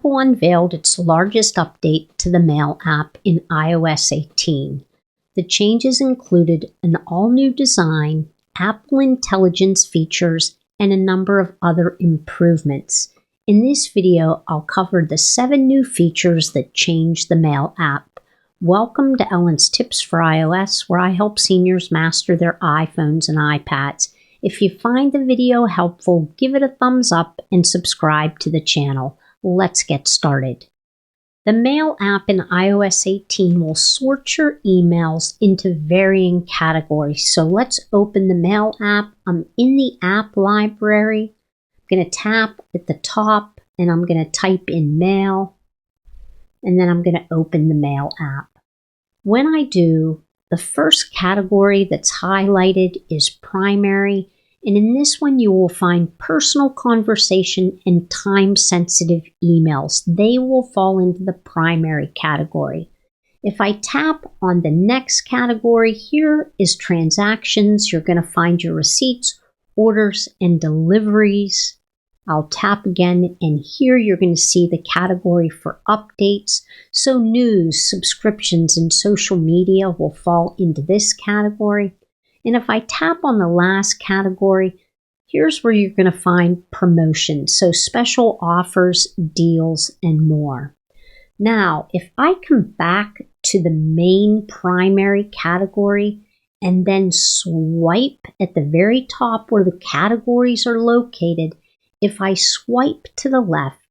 Apple unveiled its largest update to the Mail app in iOS 18. The changes included an all-new design, Apple Intelligence features, and a number of other improvements. In this video, I'll cover the 7 new features that change the Mail app. Welcome to Ellen's Tips for iOS, where I help seniors master their iPhones and iPads. If you find the video helpful, give it a thumbs up and subscribe to the channel. Let's get started. The Mail app in iOS 18 will sort your emails into varying categories. So let's open the Mail app. I'm in the app library. I'm going to tap at the top and I'm going to type in Mail. And then I'm going to open the Mail app. When I do, the first category that's highlighted is Primary, and in this one you will find personal conversation and time-sensitive emails. They will fall into the Primary category. If I tap on the next category, here is Transactions. You're going to find your receipts, orders, and deliveries. I'll tap again, and here you're going to see the category for updates. So news, subscriptions, and social media will fall into this category. And if I tap on the last category, here's where you're going to find promotions. So special offers, deals, and more. Now, if I come back to the main Primary category and then swipe at the very top where the categories are located, if I swipe to the left,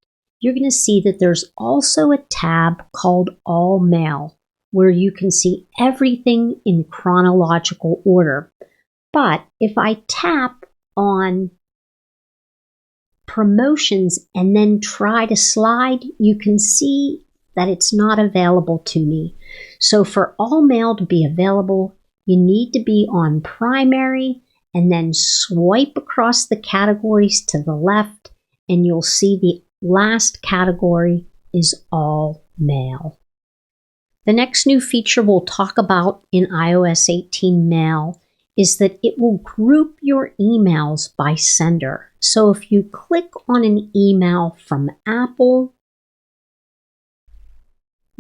you're going to see that there's also a tab called All Mail, where you can see everything in chronological order. But if I tap on Promotions and then try to slide, you can see that it's not available to me. So for All Mail to be available, you need to be on Primary and then swipe across the categories to the left, and you'll see the last category is All Mail. The next new feature we'll talk about in iOS 18 Mail is that it will group your emails by sender. So if you click on an email from Apple,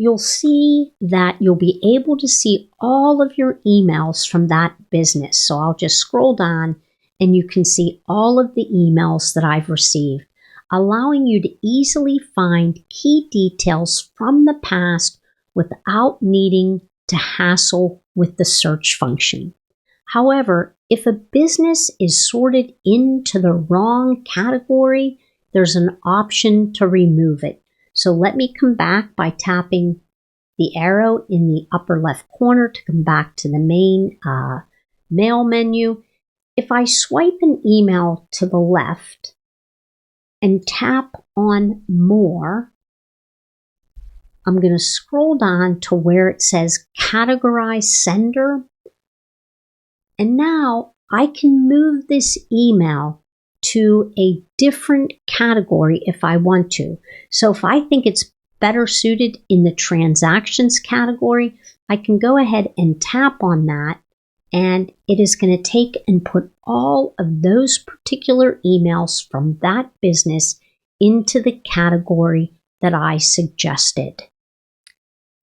you'll see that you'll be able to see all of your emails from that business. So I'll just scroll down and you can see all of the emails that I've received, allowing you to easily find key details from the past without needing to hassle with the search function. However, if a business is sorted into the wrong category, there's an option to remove it. So let me come back by tapping the arrow in the upper left corner to come back to the main Mail menu. If I swipe an email to the left and tap on More, I'm going to scroll down to where it says Categorize Sender. And now I can move this email to a different category if I want to. So if I think it's better suited in the Transactions category, I can go ahead and tap on that, and it is going to take and put all of those particular emails from that business into the category that I suggested.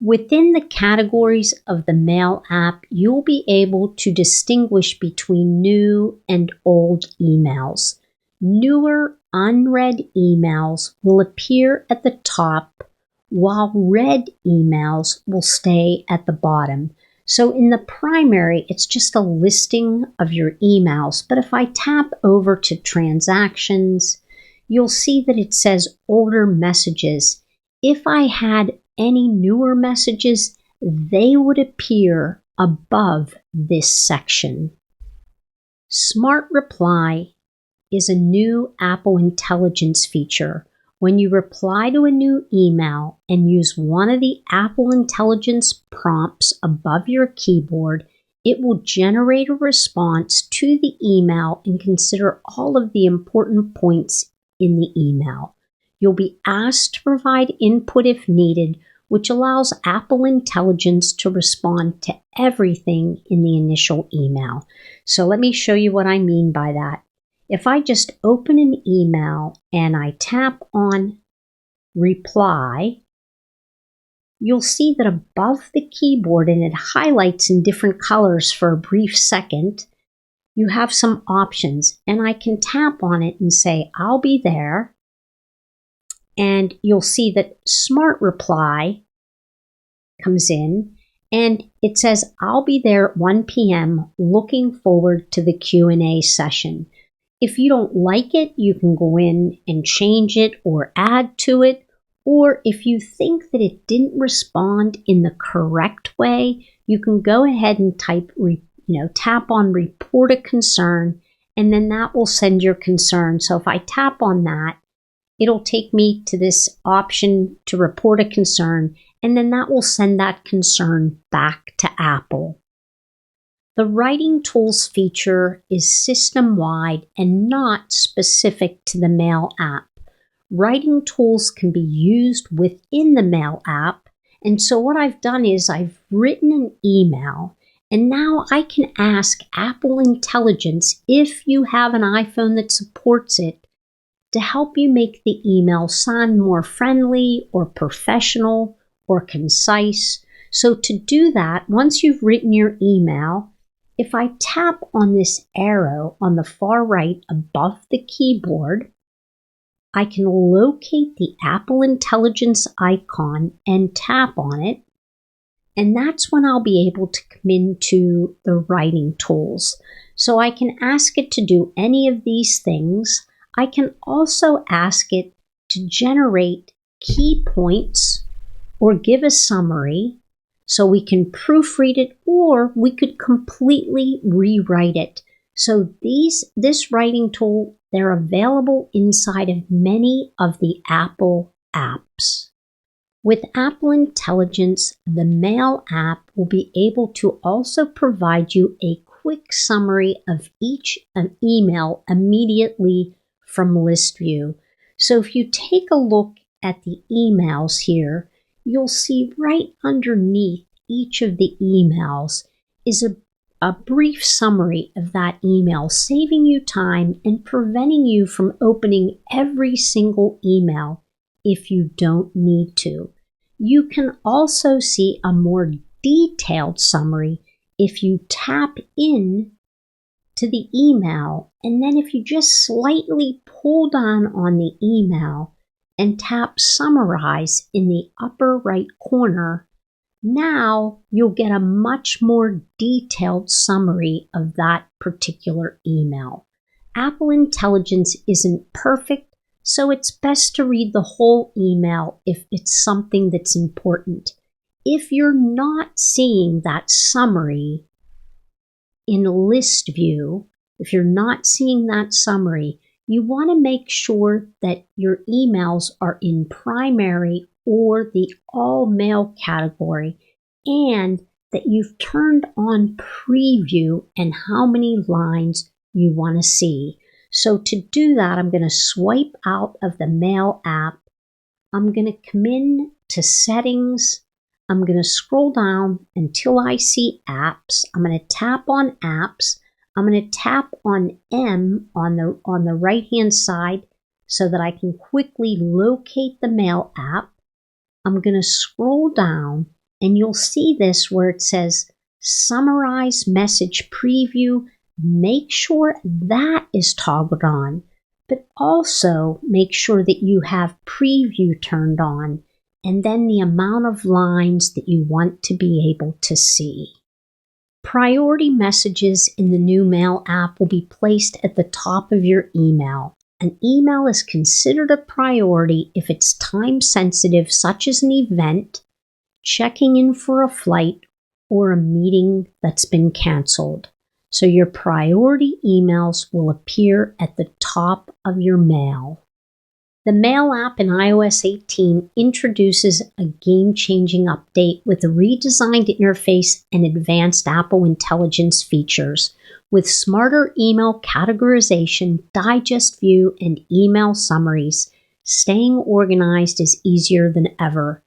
Within the categories of the Mail app, you'll be able to distinguish between new and old emails. Newer, unread emails will appear at the top, while read emails will stay at the bottom. So in the Primary, it's just a listing of your emails. But if I tap over to Transactions, you'll see that it says Older Messages. If I had any newer messages, they would appear above this section. Smart Reply is a new Apple Intelligence feature. When you reply to a new email and use one of the Apple Intelligence prompts above your keyboard, it will generate a response to the email and consider all of the important points in the email. You'll be asked to provide input if needed, which allows Apple Intelligence to respond to everything in the initial email. So let me show you what I mean by that. If I just open an email and I tap on reply, you'll see that above the keyboard, and it highlights in different colors for a brief second, you have some options, and I can tap on it and say, I'll be there. And you'll see that Smart Reply comes in, and it says, I'll be there at 1 p.m. looking forward to the Q&A session. If you don't like it, you can go in and change it or add to it. Or if you think that it didn't respond in the correct way, you can go ahead and tap on Report a Concern, and then that will send your concern. So if I tap on that, it'll take me to this option to report a concern, and then that will send that concern back to Apple. The Writing Tools feature is system-wide and not specific to the Mail app. Writing Tools can be used within the Mail app, and so what I've done is I've written an email, and now I can ask Apple Intelligence, if you have an iPhone that supports it, to help you make the email sound more friendly or professional or concise. So to do that, once you've written your email, if I tap on this arrow on the far right above the keyboard, I can locate the Apple Intelligence icon and tap on it, and that's when I'll be able to come into the Writing Tools. So I can ask it to do any of these things. I can also ask it to generate key points or give a summary, so we can proofread it, or we could completely rewrite it. So this writing tool, they're available inside of many of the Apple apps. With Apple Intelligence, the Mail app will be able to also provide you a quick summary of each email immediately from list view. So if you take a look at the emails here, you'll see right underneath each of the emails is a brief summary of that email, saving you time and preventing you from opening every single email if you don't need to. You can also see a more detailed summary if you tap in to the email, and then if you just slightly pull down on the email and tap Summarize in the upper right corner, now you'll get a much more detailed summary of that particular email. Apple Intelligence isn't perfect, so it's best to read the whole email if it's something that's important. If you're not seeing that summary in list view, if you're not seeing that summary, you want to make sure that your emails are in primary or the all mail category, and that you've turned on preview and how many lines you want to see. So to do that, I'm going to swipe out of the Mail app. I'm going to come in to Settings. I'm going to scroll down until I see Apps. I'm going to tap on Apps. I'm going to tap on M on the right-hand side so that I can quickly locate the Mail app. I'm going to scroll down, and you'll see this where it says Summarize Message Preview. Make sure that is toggled on, but also make sure that you have Preview turned on, and then the amount of lines that you want to be able to see. Priority messages in the new Mail app will be placed at the top of your email. An email is considered a priority if it's time sensitive, such as an event, checking in for a flight, or a meeting that's been canceled. So your priority emails will appear at the top of your mail. The Mail app in iOS 18 introduces a game-changing update with a redesigned interface and advanced Apple Intelligence features. With smarter email categorization, digest view, and email summaries, staying organized is easier than ever.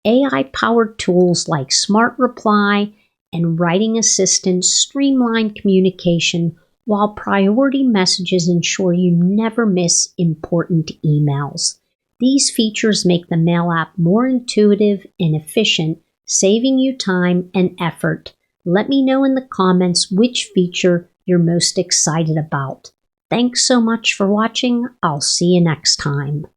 AI-powered tools like Smart Reply and Writing Assistant streamline communication, while priority messages ensure you never miss important emails. These features make the Mail app more intuitive and efficient, saving you time and effort. Let me know in the comments which feature you're most excited about. Thanks so much for watching. I'll see you next time.